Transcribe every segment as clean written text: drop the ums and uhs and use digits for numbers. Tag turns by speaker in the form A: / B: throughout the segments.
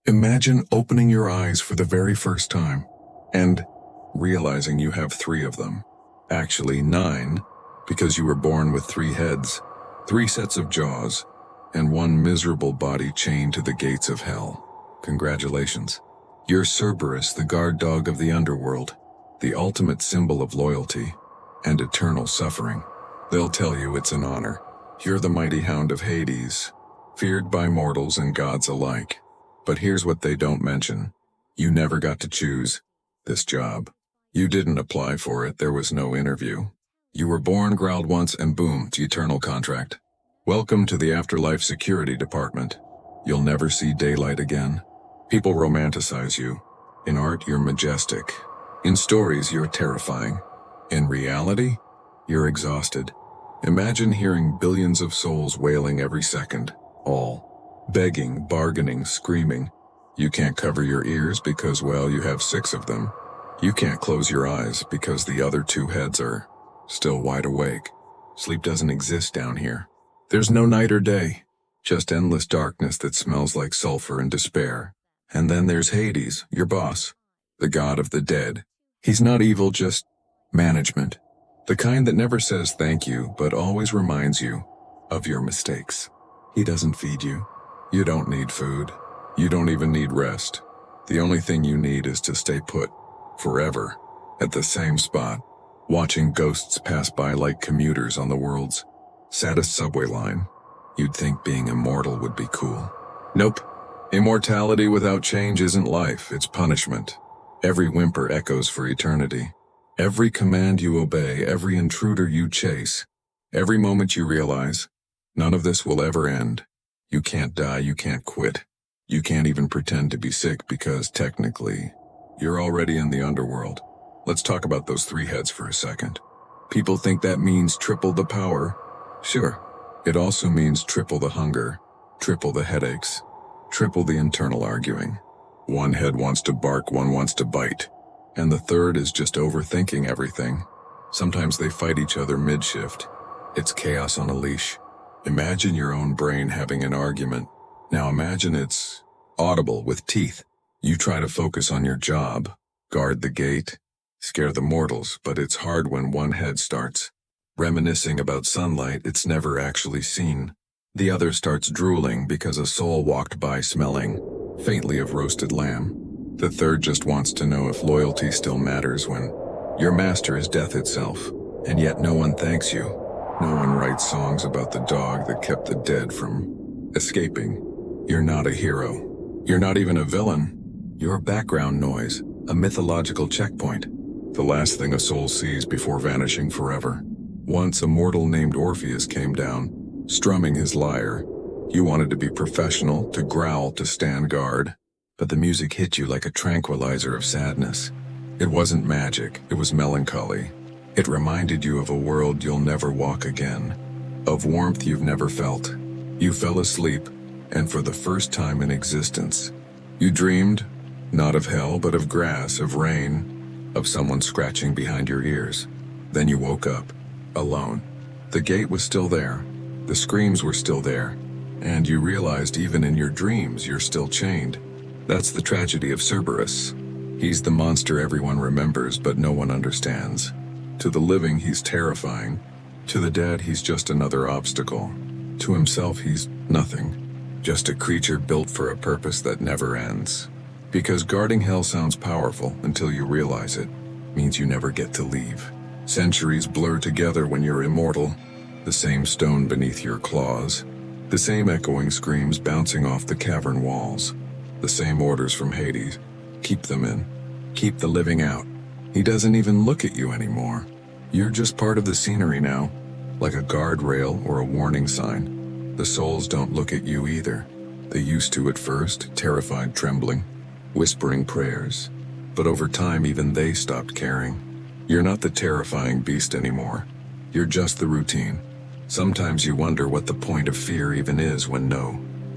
A: Imagine opening your eyes for the very first time and realizing you have three of them. Actually, nine, because you were born with three heads, three sets of jaws, and one miserable body chained to the gates of hell. Congratulations. You're Cerberus, the guard dog of the Underworld, the ultimate symbol of loyalty and eternal suffering. They'll tell you it's an honor. You're the mighty hound of Hades, feared by mortals and gods alike. But here's what they don't mention. You never got to choose this job. You didn't apply for it, there was no interview. You were born, growled once, and boom, eternal contract. Welcome to the Afterlife Security Department. You'll never see daylight again. People romanticize you. In art, you're majestic. In stories, you're terrifying. In reality, you're exhausted. Imagine hearing billions of souls wailing every second, all begging, bargaining, screaming. You can't cover your ears because, well, you have 6 of them. You can't close your eyes because the other 2 heads are still wide awake. Sleep doesn't exist down here. There's no night or day, just endless darkness that smells like sulfur and despair. And then there's Hades, your boss, the god of the dead. He's not evil, just management. The kind that never says thank you, but always reminds you of your mistakes. He doesn't feed you. You don't need food. You don't even need rest. The only thing you need is to stay put, forever, at the same spot, watching ghosts pass by like commuters on the world's saddest subway line. You'd think being immortal would be cool. Nope. Immortality without change isn't life, it's punishment. Every whimper echoes for eternity. Every command you obey, every intruder you chase, every moment you realize, none of this will ever end. You can't die, you can't quit. You can't even pretend to be sick because, technically, you're already in the underworld. Let's talk about those 3 heads for a second. People think that means triple the power. Sure. It also means triple the hunger, triple the headaches, triple the internal arguing. One head wants to bark, one wants to bite, and the third is just overthinking everything. Sometimes they fight each other mid-shift. It's chaos on a leash. Imagine your own brain having an argument. Now imagine it's audible with teeth. You try to focus on your job, guard the gate, scare the mortals, but it's hard when one head starts reminiscing about sunlight it's never actually seen. The other starts drooling because a soul walked by smelling faintly of roasted lamb. The third just wants to know if loyalty still matters when your master is death itself, and yet no one thanks you. No one writes songs about the dog that kept the dead from escaping. You're not a hero. You're not even a villain. You're background noise, a mythological checkpoint. The last thing a soul sees before vanishing forever. Once a mortal named Orpheus came down, strumming his lyre. You wanted to be professional, to growl, to stand guard. But the music hit you like a tranquilizer of sadness. It wasn't magic, it was melancholy. It reminded you of a world you'll never walk again, of warmth you've never felt. You fell asleep, and for the first time in existence, you dreamed, not of hell, but of grass, of rain, of someone scratching behind your ears. Then you woke up, alone. The gate was still there, the screams were still there, and you realized even in your dreams you're still chained. That's the tragedy of Cerberus. He's the monster everyone remembers but no one understands. To the living, he's terrifying. To the dead, he's just another obstacle. To himself, he's nothing. Just a creature built for a purpose that never ends. Because guarding hell sounds powerful until you realize it means you never get to leave. Centuries blur together when you're immortal. The same stone beneath your claws. The same echoing screams bouncing off the cavern walls. The same orders from Hades. Keep them in. Keep the living out. He doesn't even look at you anymore. You're just part of the scenery now, like a guardrail or a warning sign. The souls don't look at you either. They used to at first, terrified, trembling, whispering prayers. But over time, even they stopped caring. You're not the terrifying beast anymore. You're just the routine. Sometimes you wonder what the point of fear even is when no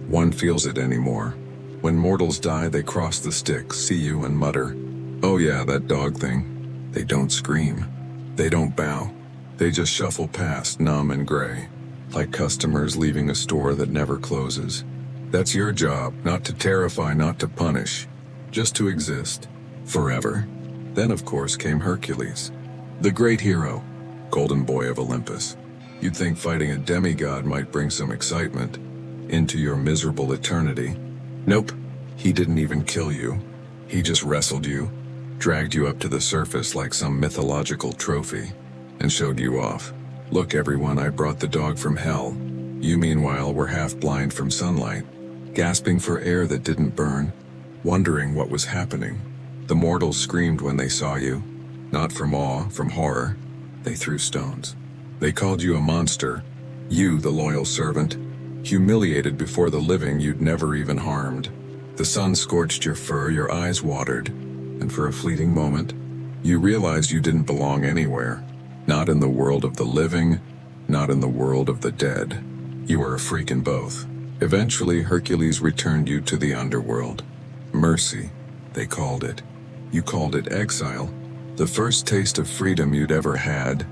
A: one feels it anymore. When mortals die, they cross the stick, see you, and mutter, "Oh yeah, that dog thing." They don't scream. They don't bow. They just shuffle past, numb and gray, like customers leaving a store that never closes. That's your job, not to terrify, not to punish, just to exist. Forever. Then of course came Hercules, the great hero, golden boy of Olympus. You'd think fighting a demigod might bring some excitement into your miserable eternity. Nope, he didn't even kill you. He just wrestled you, dragged you up to the surface like some mythological trophy, and showed you off. Look everyone, I brought the dog from hell. You meanwhile were half blind from sunlight, gasping for air that didn't burn, wondering what was happening. The mortals screamed when they saw you, not from awe, from horror. They threw stones. They called you a monster, you the loyal servant, humiliated before the living you'd never even harmed. The sun scorched your fur, your eyes watered, and for a fleeting moment, you realized you didn't belong anywhere. Not in the world of the living, not in the world of the dead. You were a freak in both. Eventually, Hercules returned you to the underworld. Mercy, they called it. You called it exile. The first taste of freedom you'd ever had,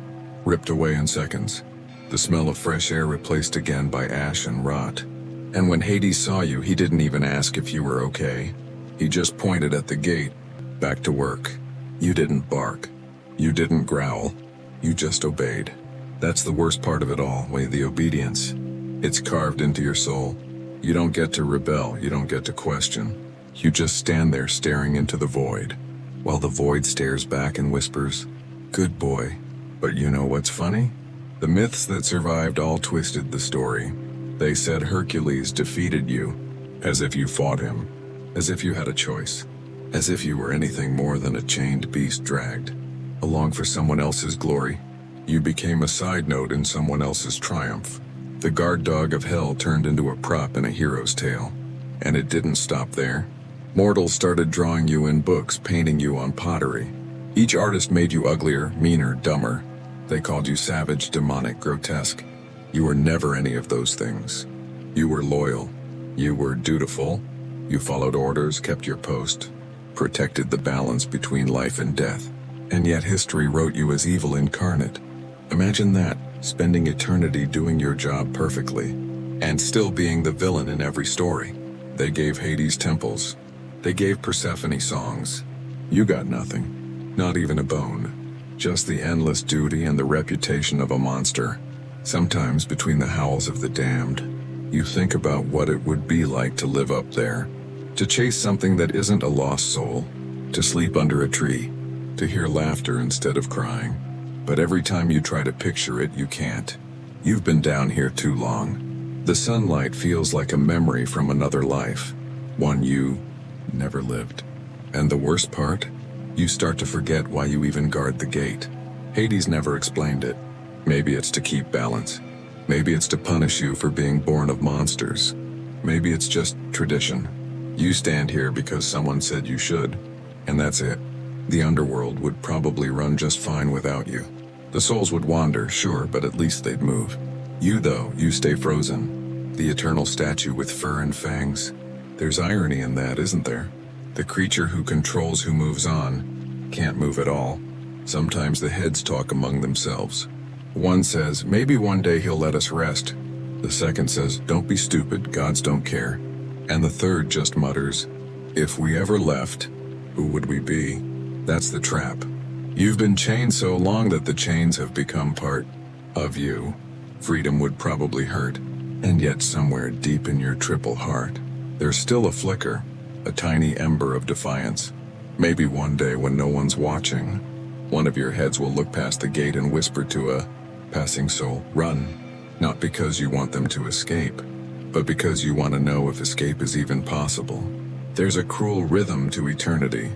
A: ripped away in seconds. The smell of fresh air replaced again by ash and rot. And when Hades saw you, he didn't even ask if you were okay. He just pointed at the gate, back to work. You didn't bark. You didn't growl. You just obeyed. That's the worst part of it all, the obedience. It's carved into your soul. You don't get to rebel, you don't get to question. You just stand there staring into the void, while the void stares back and whispers, "Good boy." But you know what's funny? The myths that survived all twisted the story. They said Hercules defeated you, as if you fought him, as if you had a choice, as if you were anything more than a chained beast dragged along for someone else's glory. You became a side note in someone else's triumph. The guard dog of hell turned into a prop in a hero's tale. And it didn't stop there. Mortals started drawing you in books, painting you on pottery. Each artist made you uglier, meaner, dumber. They called you savage, demonic, grotesque. You were never any of those things. You were loyal. You were dutiful. You followed orders, kept your post, protected the balance between life and death. And yet history wrote you as evil incarnate. Imagine that, spending eternity doing your job perfectly, and still being the villain in every story. They gave Hades temples. They gave Persephone songs. You got nothing. Not even a bone. Just the endless duty and the reputation of a monster. Sometimes between the howls of the damned, you think about what it would be like to live up there. To chase something that isn't a lost soul. To sleep under a tree. To hear laughter instead of crying. But every time you try to picture it, you can't. You've been down here too long. The sunlight feels like a memory from another life. One you never lived. And the worst part? You start to forget why you even guard the gate. Hades never explained it. Maybe it's to keep balance. Maybe it's to punish you for being born of monsters. Maybe it's just tradition. You stand here because someone said you should. And that's it. The underworld would probably run just fine without you. The souls would wander, sure, but at least they'd move. You though, you stay frozen. The eternal statue with fur and fangs. There's irony in that, isn't there? The creature who controls who moves on can't move at all. Sometimes the heads talk among themselves. One says, maybe one day he'll let us rest. The second says, don't be stupid, gods don't care. And the third just mutters, if we ever left, who would we be? That's the trap. You've been chained so long that the chains have become part of you. Freedom would probably hurt, and yet somewhere deep in your triple heart, there's still a flicker, a tiny ember of defiance. Maybe one day when no one's watching, one of your heads will look past the gate and whisper to a passing soul, run. Not because you want them to escape, but because you want to know if escape is even possible. There's a cruel rhythm to eternity.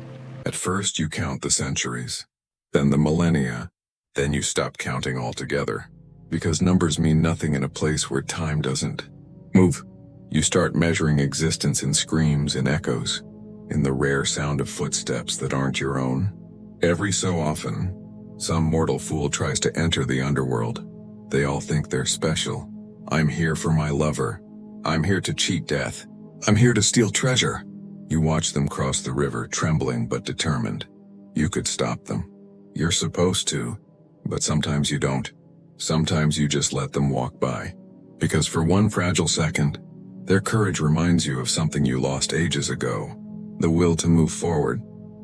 A: At first you count the centuries, then the millennia, then you stop counting altogether. Because numbers mean nothing in a place where time doesn't move. You start measuring existence in screams and echoes, in the rare sound of footsteps that aren't your own. Every so often, some mortal fool tries to enter the underworld. They all think they're special. I'm here for my lover. I'm here to cheat death. I'm here to steal treasure. You watch them cross the river, trembling but determined. You could stop them. You're supposed to, but sometimes you don't. Sometimes you just let them walk by. Because for one fragile second, Their courage reminds you of something you lost ages ago, the will to move forward,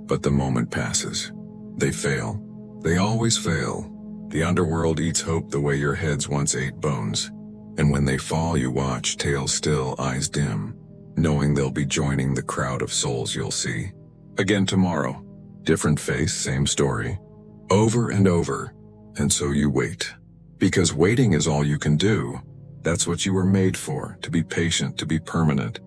A: but the moment passes. They fail. They always fail. The underworld eats hope the way your heads once ate bones. And when they fall, you watch, tail still, eyes dim, knowing they'll be joining the crowd of souls you'll see. Again tomorrow. Different face, same story. Over and over. And so you wait. Because waiting is all you can do. That's what you were made for, to be patient, to be permanent,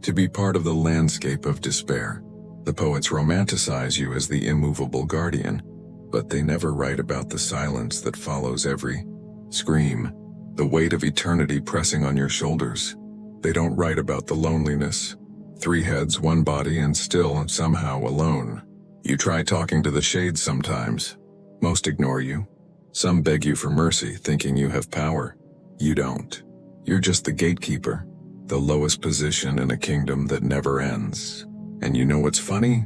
A: to be part of the landscape of despair. The poets romanticize you as the immovable guardian, but they never write about the silence that follows every scream, the weight of eternity pressing on your shoulders. They don't write about the loneliness. 3 heads, 1 body, and still somehow alone. You try talking to the shades sometimes. Most ignore you. Some beg you for mercy, thinking you have power. You don't. You're just the gatekeeper, the lowest position in a kingdom that never ends. And you know what's funny?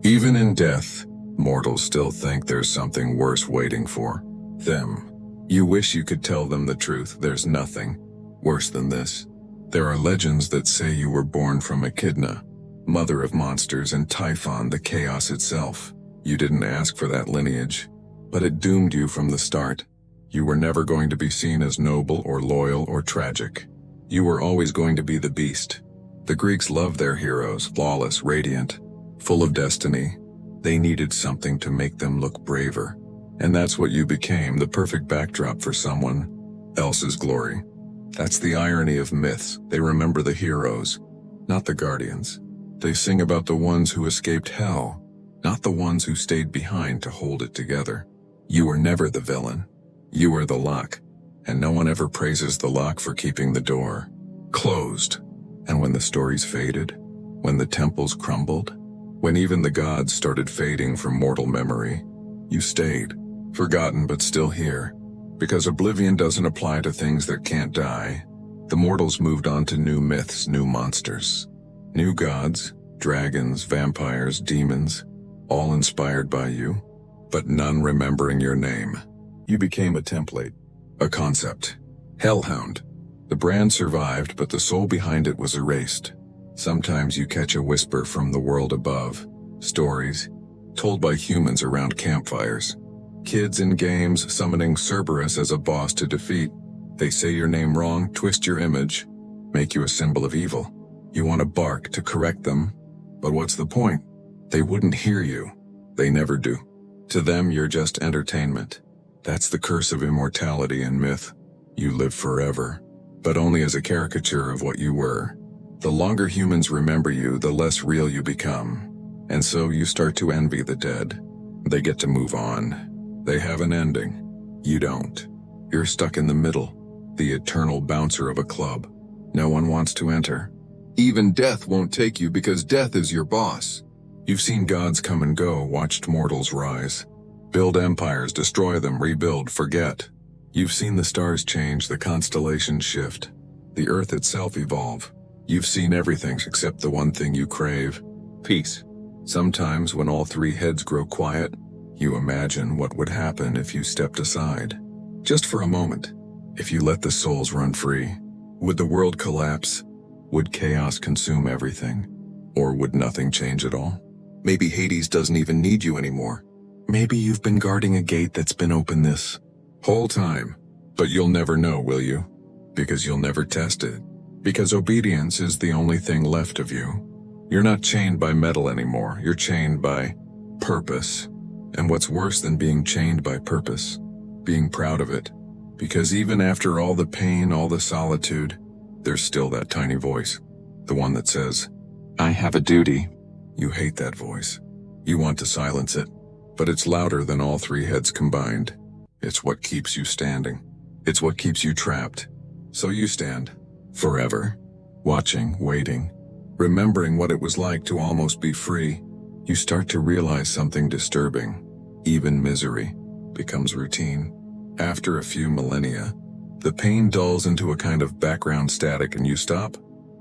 A: Even in death, mortals still think there's something worse waiting for them. You wish you could tell them the truth. There's nothing worse than this. There are legends that say you were born from Echidna, mother of monsters, and Typhon, the chaos itself. You didn't ask for that lineage, but it doomed you from the start. You were never going to be seen as noble or loyal or tragic. You were always going to be the beast. The Greeks loved their heroes, flawless, radiant, full of destiny. They needed something to make them look braver. And that's what you became, the perfect backdrop for someone else's glory. That's the irony of myths. They remember the heroes, not the guardians. They sing about the ones who escaped hell, not the ones who stayed behind to hold it together. You were never the villain. You were the lock, and no one ever praises the lock for keeping the door closed. And when the stories faded, when the temples crumbled, when even the gods started fading from mortal memory, you stayed, forgotten but still here. Because oblivion doesn't apply to things that can't die, the mortals moved on to new myths, new monsters, new gods, dragons, vampires, demons, all inspired by you, but none remembering your name. You became a template, a concept. Hellhound. The brand survived, but the soul behind it was erased. Sometimes you catch a whisper from the world above. Stories told by humans around campfires. Kids in games summoning Cerberus as a boss to defeat. They say your name wrong, twist your image, make you a symbol of evil. You want to bark to correct them, but what's the point? They wouldn't hear you. They never do. To them, you're just entertainment. That's the curse of immortality in myth. You live forever, but only as a caricature of what you were. The longer humans remember you, the less real you become. And so you start to envy the dead. They get to move on. They have an ending. You don't. You're stuck in the middle, the eternal bouncer of a club. No one wants to enter. Even death won't take you because death is your boss. You've seen gods come and go, watched mortals rise. Build empires, destroy them, rebuild, forget. You've seen the stars change, the constellations shift, the earth itself evolve. You've seen everything except the one thing you crave, peace. Sometimes when all 3 heads grow quiet, you imagine what would happen if you stepped aside. Just for a moment, if you let the souls run free. Would the world collapse? Would chaos consume everything? Or would nothing change at all? Maybe Hades doesn't even need you anymore. Maybe you've been guarding a gate that's been open this whole time. But you'll never know, will you? Because you'll never test it. Because obedience is the only thing left of you. You're not chained by metal anymore. You're chained by purpose. And what's worse than being chained by purpose? Being proud of it. Because even after all the pain, all the solitude, there's still that tiny voice. The one that says, I have a duty. You hate that voice. You want to silence it. But it's louder than all 3 heads combined. It's what keeps you standing. It's what keeps you trapped. So you stand, forever, watching, waiting, remembering what it was like to almost be free. You start to realize something disturbing. Even misery becomes routine. After a few millennia, the pain dulls into a kind of background static and you stop,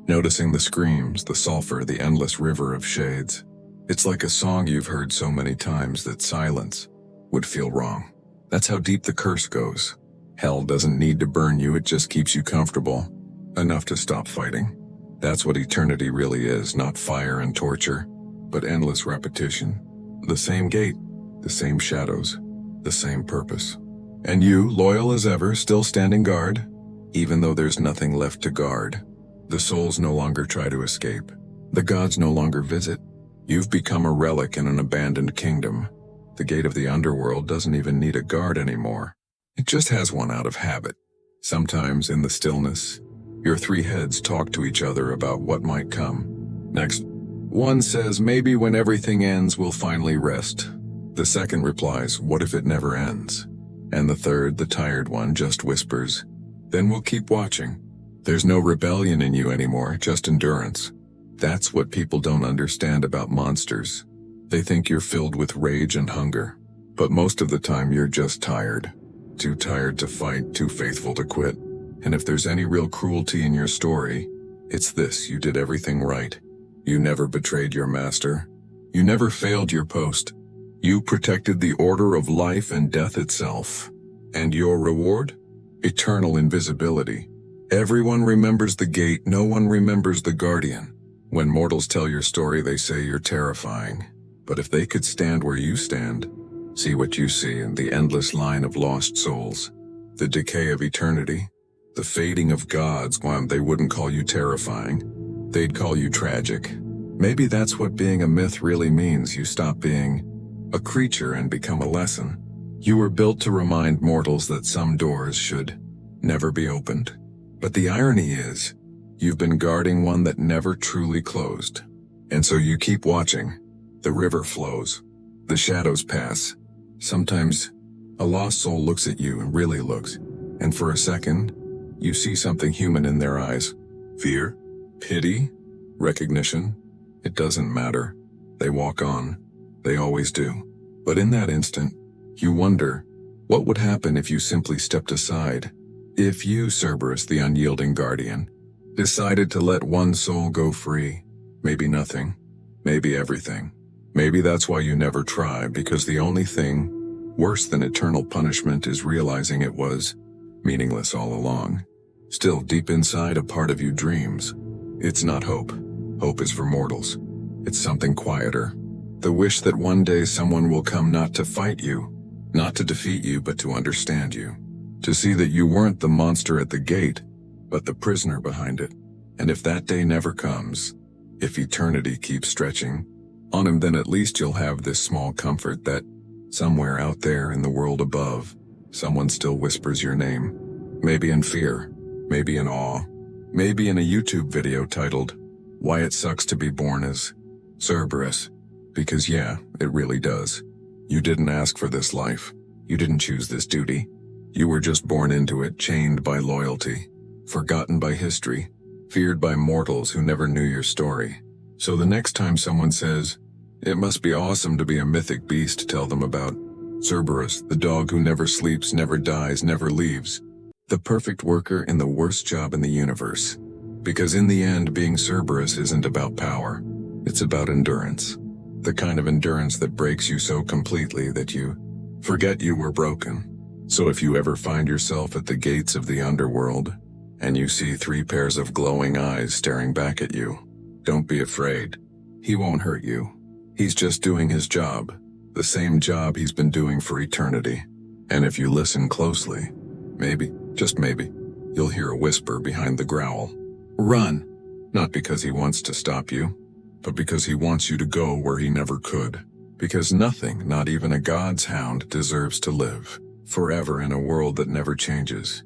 A: noticing the screams, the sulfur, the endless river of shades. It's like a song you've heard so many times that silence would feel wrong. That's how deep the curse goes. Hell doesn't need to burn you, it just keeps you comfortable, enough to stop fighting. That's what eternity really is, not fire and torture, but endless repetition. The same gate, the same shadows, the same purpose. And you, loyal as ever, still standing guard, even though there's nothing left to guard. The souls no longer try to escape. The gods no longer visit. You've become a relic in an abandoned kingdom. The gate of the underworld doesn't even need a guard anymore. It just has one out of habit. Sometimes, in the stillness, your three heads talk to each other about what might come. Next, one says, maybe when everything ends, we'll finally rest. The second replies, what if it never ends? And the third, the tired one, just whispers, then we'll keep watching. There's no rebellion in you anymore, just endurance. That's what people don't understand about monsters. They think you're filled with rage and hunger. But most of the time you're just tired. Too tired to fight, too faithful to quit. And if there's any real cruelty in your story, it's this: you did everything right. You never betrayed your master. You never failed your post. You protected the order of life and death itself. And your reward? Eternal invisibility. Everyone remembers the gate, no one remembers the guardian. When mortals tell your story, they say you're terrifying. But if they could stand where you stand, see what you see in the endless line of lost souls, the decay of eternity, the fading of gods, well, they wouldn't call you terrifying. They'd call you tragic. Maybe that's what being a myth really means. You stop being a creature and become a lesson. You were built to remind mortals that some doors should never be opened. But the irony is, you've been guarding one that never truly closed. And so you keep watching. The river flows. The shadows pass. Sometimes, a lost soul looks at you and really looks. And for a second, you see something human in their eyes. Fear? Pity? Recognition? It doesn't matter. They walk on. They always do. But in that instant, you wonder, what would happen if you simply stepped aside? If you, Cerberus, the unyielding guardian, decided to let one soul go free? Maybe nothing. Maybe everything. Maybe that's why you never try, because the only thing worse than eternal punishment is realizing it was meaningless all along. Still, deep inside, a part of you dreams. It's not hope. Hope is for mortals. It's something quieter. The wish that one day someone will come not to fight you, not to defeat you, but to understand you. To see that you weren't the monster at the gate, but the prisoner behind it. And if that day never comes, if eternity keeps stretching on him, then at least you'll have this small comfort that somewhere out there in the world above, someone still whispers your name. Maybe in fear, maybe in awe, maybe in a YouTube video titled, Why It Sucks to Be Born as Cerberus. Because yeah, it really does. You didn't ask for this life. You didn't choose this duty. You were just born into it, chained by loyalty, forgotten by history, feared by mortals who never knew your story. So the next time someone says, it must be awesome to be a mythic beast, tell them about Cerberus, the dog who never sleeps, never dies, never leaves. The perfect worker in the worst job in the universe. Because in the end, being Cerberus isn't about power. It's about endurance. The kind of endurance that breaks you so completely that you forget you were broken. So if you ever find yourself at the gates of the underworld, and you see 3 pairs of glowing eyes staring back at you, don't be afraid. He won't hurt you. He's just doing his job, the same job he's been doing for eternity. And if you listen closely, maybe, just maybe, you'll hear a whisper behind the growl. Run! Not because he wants to stop you, but because he wants you to go where he never could. Because nothing, not even a god's hound, deserves to live forever in a world that never changes.